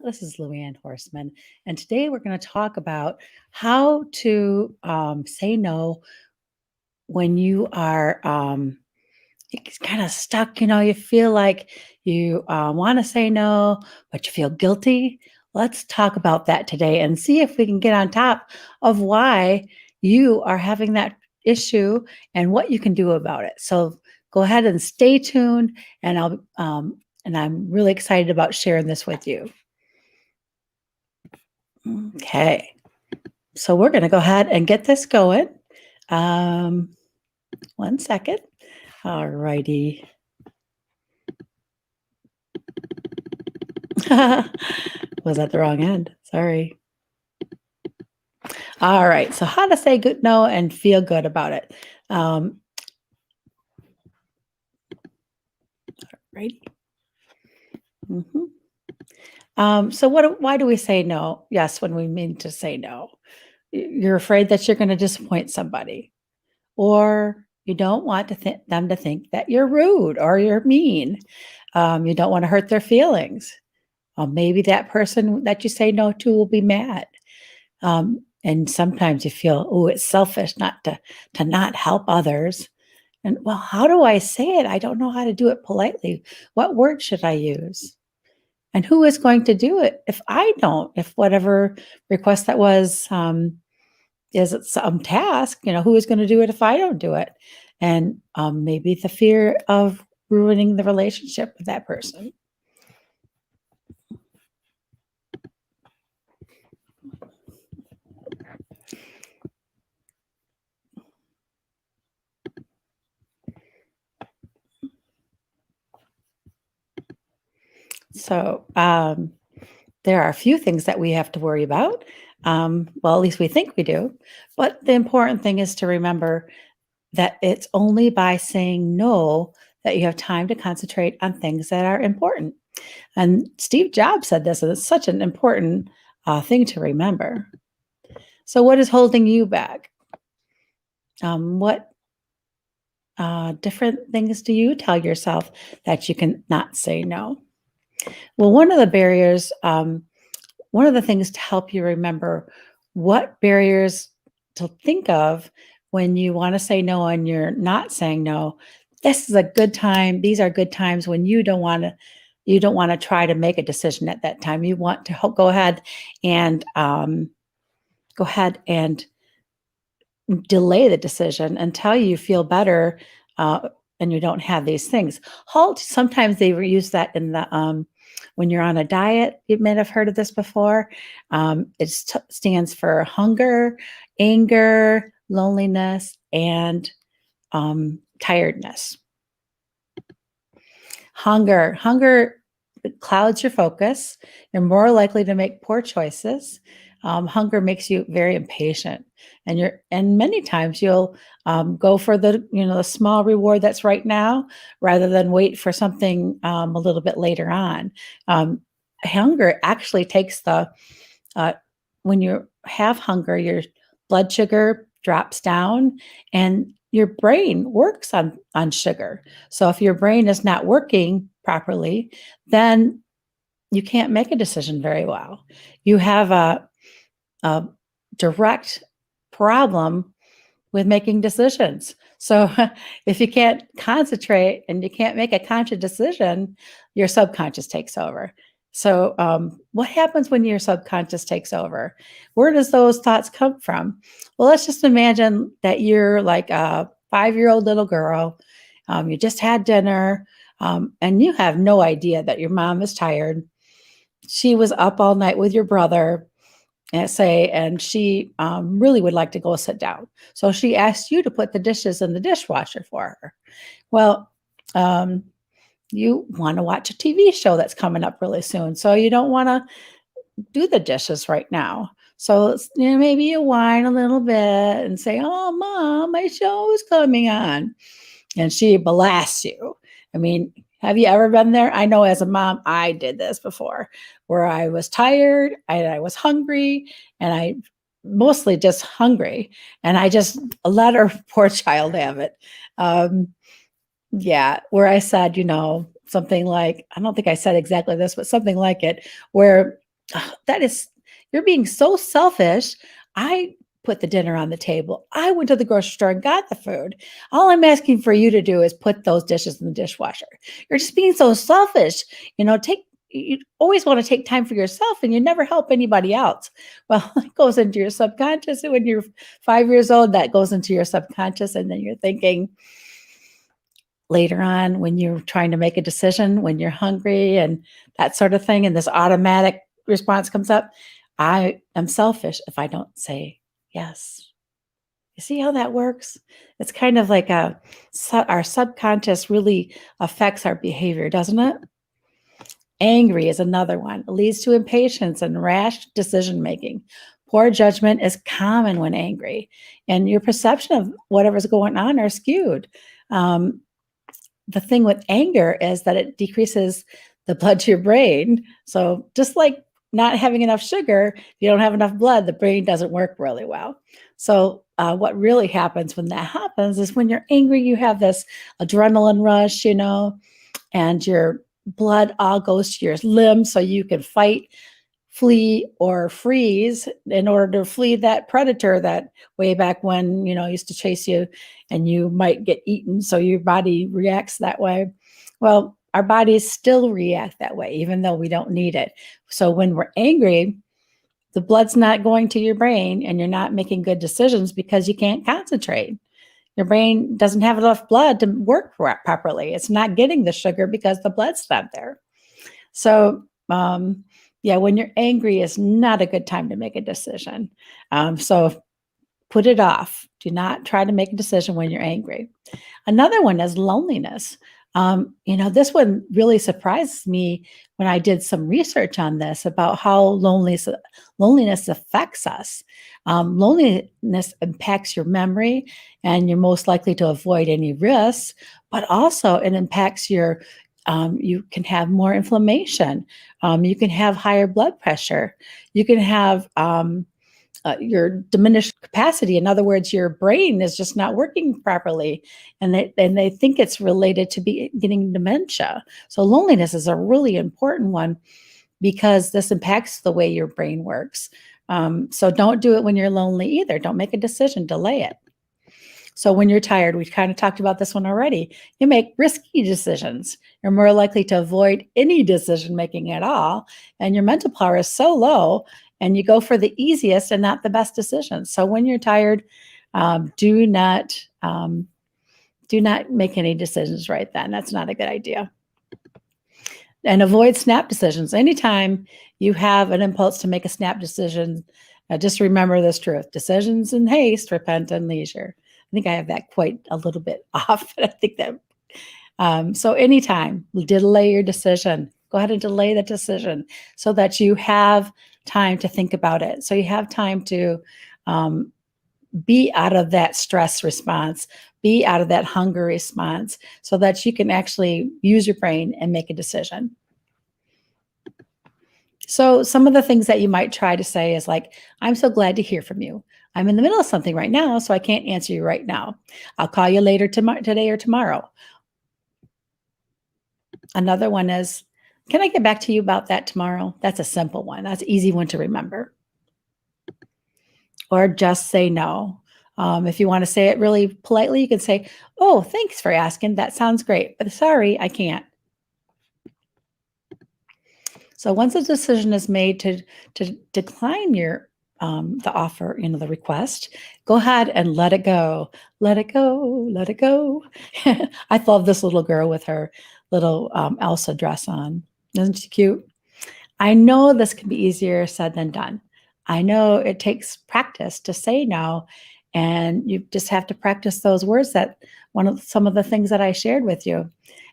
This is Luann Horseman, and today we're going to talk about how to say no when you are kind of stuck. You feel like you want to say no, but you feel guilty. Let's talk about that today and see if we can get on top of why you are having that issue and what you can do about it. So go ahead and stay tuned, and I'm really excited about sharing this with you. Okay, so we're going to go ahead and get this going. 1 second. All righty. Was that the wrong end? Sorry. All right, so how to say good no and feel good about it. Righty. So why do we say no? Yes, when we mean to say no. You're afraid that you're going to disappoint somebody, or you don't want them to think that you're rude or you're mean. You don't want to hurt their feelings. Maybe that person that you say no to will be mad. And sometimes you feel, oh, it's selfish not to not help others. And well, how do I say it? I don't know how to do it politely. What word should I use? And who is going to do it if I don't? If whatever request that was is it some task, who is going to do it if I don't do it? And maybe the fear of ruining the relationship with that person. So there are a few things that we have to worry about. Well, at least we think we do. But the important thing is to remember that it's only by saying no that you have time to concentrate on things that are important. And Steve Jobs said this, and it's such an important thing to remember. So what is holding you back? What different things do you tell yourself that you can not say no? Well, one of the barriers, one of the things to help you remember what barriers to think of when you want to say no and you're not saying no. This is a good time. These are good times when you don't want to try to make a decision at that time. You want to go ahead and delay the decision until you feel better and you don't have these things. HALT, sometimes they use that in the when you're on a diet. You may have heard of this before. It stands for hunger, anger, loneliness, and tiredness. Hunger clouds your focus. You're more likely to make poor choices. Hunger makes you very impatient, and many times you'll go for the small reward that's right now rather than wait for something a little bit later on. Hunger actually takes when you have hunger, your blood sugar drops down, and your brain works on sugar. So if your brain is not working properly, then you can't make a decision very well. You have a direct problem with making decisions. So if you can't concentrate and you can't make a conscious decision, your subconscious takes over. So what happens when your subconscious takes over? Where does those thoughts come from? Well, let's just imagine that you're like a 5-year-old little girl. You just had dinner and you have no idea that your mom is tired. She was up all night with your brother, and she really would like to go sit down. So she asked you to put the dishes in the dishwasher for her. Well, you want to watch a TV show that's coming up really soon. So you don't want to do the dishes right now. So maybe you whine a little bit and say, "Oh, Mom, my show is coming on." And she blasts you. I mean, have you ever been there? I know as a mom, I did this before, where I was tired, I was hungry, and I mostly just hungry, and I just let her poor child have it. Where I said, something like, I don't think I said exactly this, but something like it, where "Ugh, that is, you're being so selfish. I put the dinner on the table. I went to the grocery store and got the food. All I'm asking for you to do is put those dishes in the dishwasher. You're just being so selfish. Take you always want to take time for yourself and you never help anybody else." Well, it goes into your subconscious. And when you're 5 years old, that goes into your subconscious. And then you're thinking later on when you're trying to make a decision, when you're hungry and that sort of thing, and this automatic response comes up, I am selfish if I don't say yes. You see how that works? It's kind of like our subconscious really affects our behavior, doesn't it? Angry is another one. It leads to impatience and rash decision making. Poor judgment is common when angry, and your perception of whatever's going on are skewed. Um, the thing with anger is that it decreases the blood to your brain. So just like not having enough sugar, if you don't have enough blood, the brain doesn't work really well. So what really happens when that happens is when you're angry, you have this adrenaline rush, and your blood all goes to your limbs so you can fight, flee, or freeze in order to flee that predator that way back when, used to chase you and you might get eaten. So your body reacts that way. Well, our bodies still react that way, even though we don't need it. So when we're angry, the blood's not going to your brain and you're not making good decisions because you can't concentrate. Your brain doesn't have enough blood to work properly. It's not getting the sugar because the blood's not there. So, yeah, when you're angry is not a good time to make a decision. So put it off. Do not try to make a decision when you're angry. Another one is loneliness. This one really surprised me when I did some research on this about how loneliness affects us. Loneliness impacts your memory, and you're most likely to avoid any risks, but also it impacts you can have more inflammation. You can have higher blood pressure. You can have your diminished capacity. In other words, your brain is just not working properly, and they think it's related to getting dementia. So loneliness is a really important one because this impacts the way your brain works. So don't do it when you're lonely either. Don't make a decision. Delay it. So when you're tired, we've kind of talked about this one already. You make risky decisions. You're more likely to avoid any decision making at all, and your mental power is so low, and you go for the easiest and not the best decisions. So when you're tired, do not make any decisions right then. That's not a good idea. And avoid snap decisions. Anytime you have an impulse to make a snap decision, just remember this truth: decisions in haste repent in leisure. I think I have that quite a little bit off, but I think that so anytime delay your decision, go ahead and delay the decision so that you have time to think about it. So you have time to be out of that stress response, be out of that hunger response, so that you can actually use your brain and make a decision. So some of the things that you might try to say is like, "I'm so glad to hear from you. I'm in the middle of something right now, so I can't answer you right now. I'll call you later today or tomorrow." Another one is, "Can I get back to you about that tomorrow?" That's a simple one. That's an easy one to remember. Or just say no. If you want to say it really politely, you can say, "Oh, thanks for asking. That sounds great, but sorry, I can't." So once a decision is made to decline the offer, the request, go ahead and let it go. Let it go. Let it go. I love this little girl with her little Elsa dress on. Isn't she cute? I know this can be easier said than done. I know it takes practice to say no, and you just have to practice those words, that some of the things that I shared with you.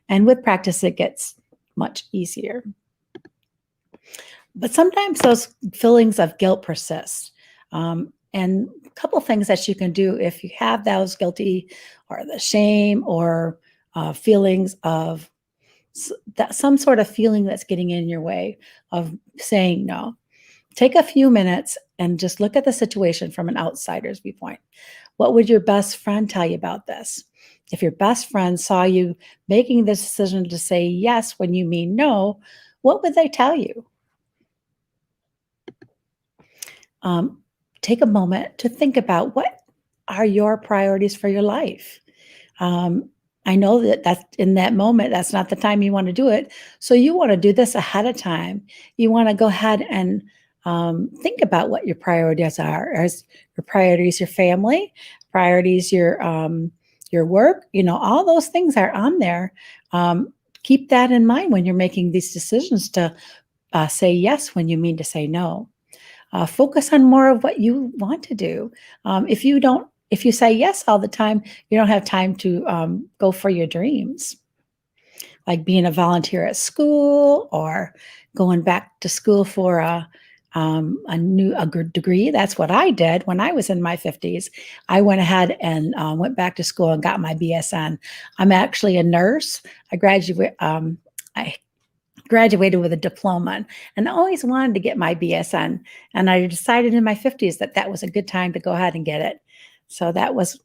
And with practice, it gets much easier. But sometimes those feelings of guilt persist. And a couple things that you can do if you have those guilty or the shame or feelings of some sort of feeling that's getting in your way of saying no. Take a few minutes and just look at the situation from an outsider's viewpoint. What would your best friend tell you about this? If your best friend saw you making the decision to say yes when you mean no, what would they tell you? um, take a moment to think about what are your priorities for your life. Um, I know that that's in that moment, that's not the time you want to do it. So you want to do this ahead of time. You want to go ahead and think about what your priorities are. As your priorities, your family, priorities, your work. All those things are on there. Um, Keep that in mind when you're making these decisions to say yes when you mean to say no. Focus on more of what you want to do. If you say yes all the time, you don't have time to go for your dreams, like being a volunteer at school or going back to school for a good degree. That's what I did when I was in my 50s. I went ahead and went back to school and got my BSN. I'm actually a nurse. I graduated with a diploma and I always wanted to get my BSN. And I decided in my 50s that that was a good time to go ahead and get it. So that was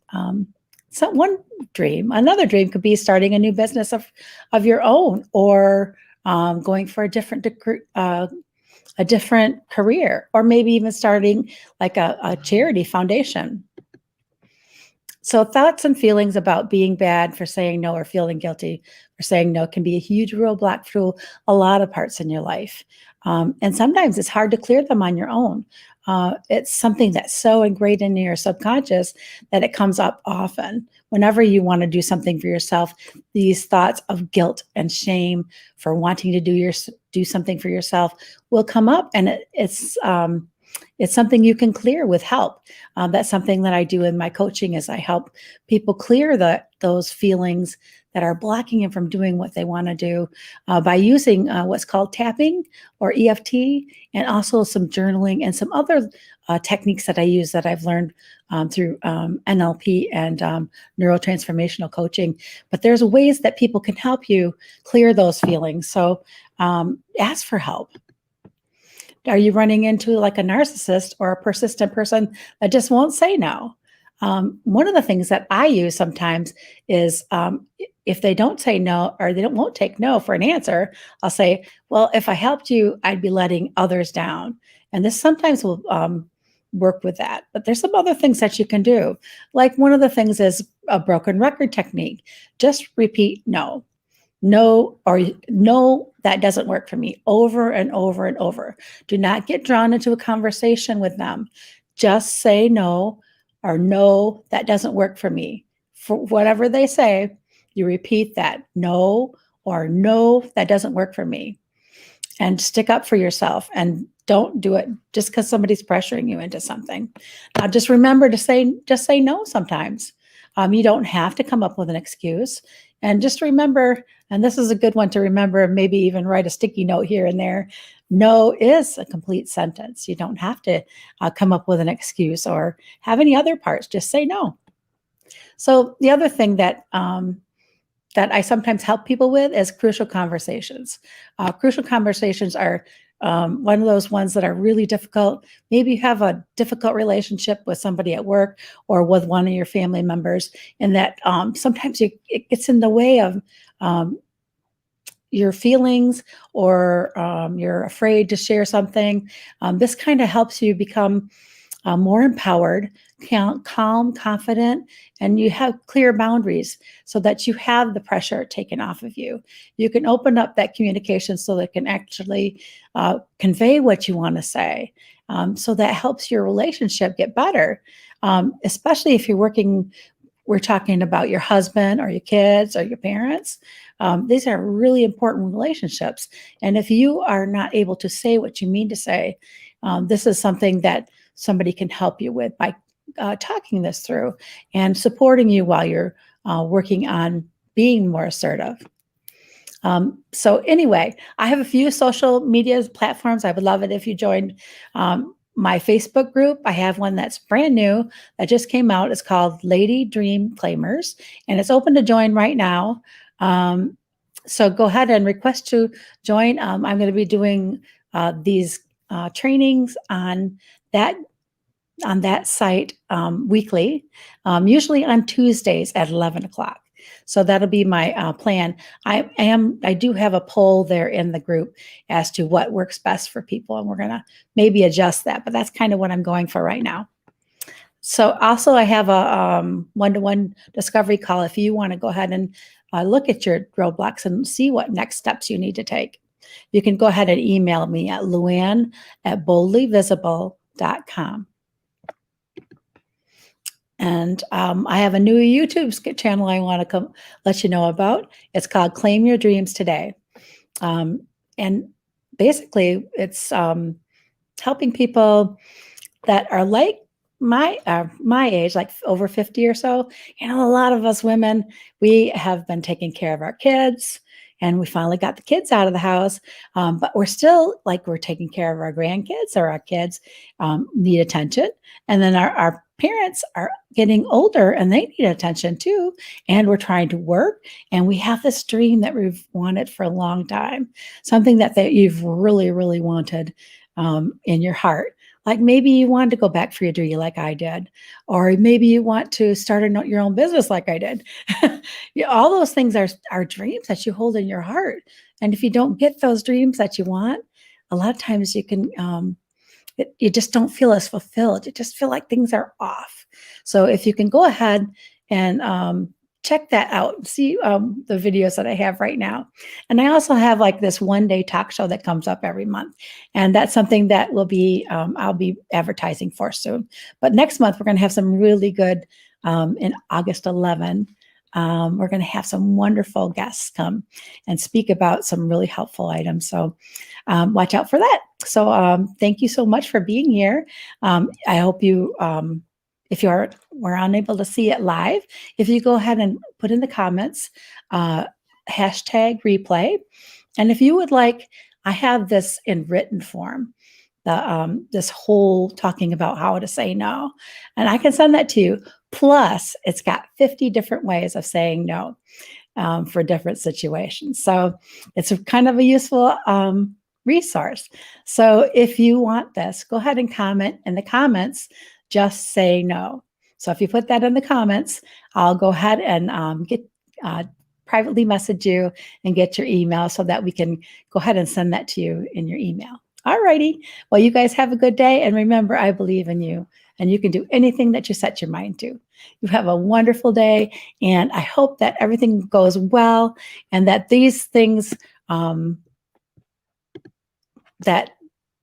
one dream. Another dream could be starting a new business of your own, or going for a different career, or maybe even starting like a charity foundation. So thoughts and feelings about being bad for saying no or feeling guilty for saying no can be a huge roadblock through a lot of parts in your life. And sometimes it's hard to clear them on your own. It's something that's so ingrained in your subconscious that it comes up often. Whenever you want to do something for yourself, these thoughts of guilt and shame for wanting to do something for yourself will come up, and it's something you can clear with help. That's something that I do in my coaching is I help people clear those feelings that are blocking them from doing what they want to do by using what's called tapping or EFT, and also some journaling and some other techniques that I use that I've learned through NLP and neurotransformational coaching. But there's ways that people can help you clear those feelings. So ask for help. Are you running into like a narcissist or a persistent person that just won't say no? One of the things that I use sometimes is if they don't say no, or they won't take no for an answer, I'll say, well, if I helped you, I'd be letting others down. And this sometimes will work with that. But there's some other things that you can do. Like one of the things is a broken record technique. Just repeat no. No, or no, that doesn't work for me, over and over and over. Do not get drawn into a conversation with them. Just say no, or no, that doesn't work for me. For whatever they say, you repeat that no, or no, that doesn't work for me. And stick up for yourself, and don't do it just because somebody's pressuring you into something. Now, just remember to say no sometimes. You don't have to come up with an excuse. And just remember, and this is a good one to remember, maybe even write a sticky note here and there. No is a complete sentence. You don't have to come up with an excuse or have any other parts. Just say no. So the other thing that I sometimes help people with is crucial conversations. Crucial conversations are one of those ones that are really difficult. Maybe you have a difficult relationship with somebody at work or with one of your family members, and that sometimes it gets in the way of your feelings, or you're afraid to share something. This kind of helps you become more empowered, calm, confident, and you have clear boundaries so that you have the pressure taken off of you. You can open up that communication so that it can actually convey what you want to say. So that helps your relationship get better, especially if we're talking about your husband or your kids or your parents. These are really important relationships. And if you are not able to say what you mean to say, this is something that somebody can help you with by talking this through and supporting you while you're working on being more assertive. So anyway, I have a few social media platforms. I would love it if you joined my Facebook group. I have one that's brand new that just came out. It's called Lady Dream Claimers, and it's open to join right now. So go ahead and request to join. I'm going to be doing these trainings on that site weekly, usually on Tuesdays at 11 o'clock. So that'll be my plan. I do have a poll there in the group as to what works best for people, and we're gonna maybe adjust that, but that's kind of what I'm going for right now. So also I have a one-to-one discovery call if you want to go ahead and look at your roadblocks and see what next steps you need to take. You can go ahead and email me at luann@boldlyvisible.com. And I have a new YouTube channel I want to let you know about. It's called Claim Your Dreams Today. And basically, it's helping people that are like my age, like over 50 or so. You know, a lot of us women, we have been taking care of our kids, and we finally got the kids out of the house, but we're still like we're taking care of our grandkids, or our kids need attention, and then our parents are getting older and they need attention too, and we're trying to work, and we have this dream that we've wanted for a long time, something that you've really wanted in your heart. Like maybe you wanted to go back for your degree like I did, or maybe you want to start your own business like I did. Yeah, all those things are dreams that you hold in your heart. And if you don't get those dreams that you want, a lot of times you can you just don't feel as fulfilled. You just feel like things are off. So if you can go ahead and check that out and see the videos that I have right now. And I also have like this one-day talk show that comes up every month. And that's something that will be, I'll be advertising for soon. But next month, we're going to have some really good, in August 11, we're going to have some wonderful guests come and speak about some really helpful items. So watch out for that. So thank you so much for being here. I hope you, if were unable to see it live, if you go ahead and put in the comments, hashtag replay. And if you would like, I have this in written form, this whole talking about how to say no. And I can send that to you. Plus, it's got 50 different ways of saying no for different situations. So it's kind of a useful resource. So if you want this, go ahead and comment in the comments, just say no. So if you put that in the comments, I'll go ahead and get privately message you and get your email so that we can go ahead and send that to you in your email. All righty. Well, you guys have a good day. And remember, I believe in you, and you can do anything that you set your mind to. You have a wonderful day. And I hope that everything goes well, and that these things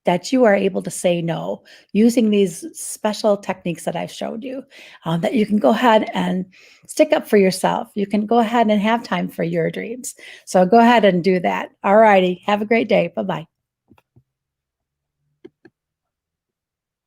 that you are able to say no using these special techniques that I've showed you, that you can go ahead and stick up for yourself. You can go ahead and have time for your dreams. So go ahead and do that. All righty. Have a great day. Bye-bye.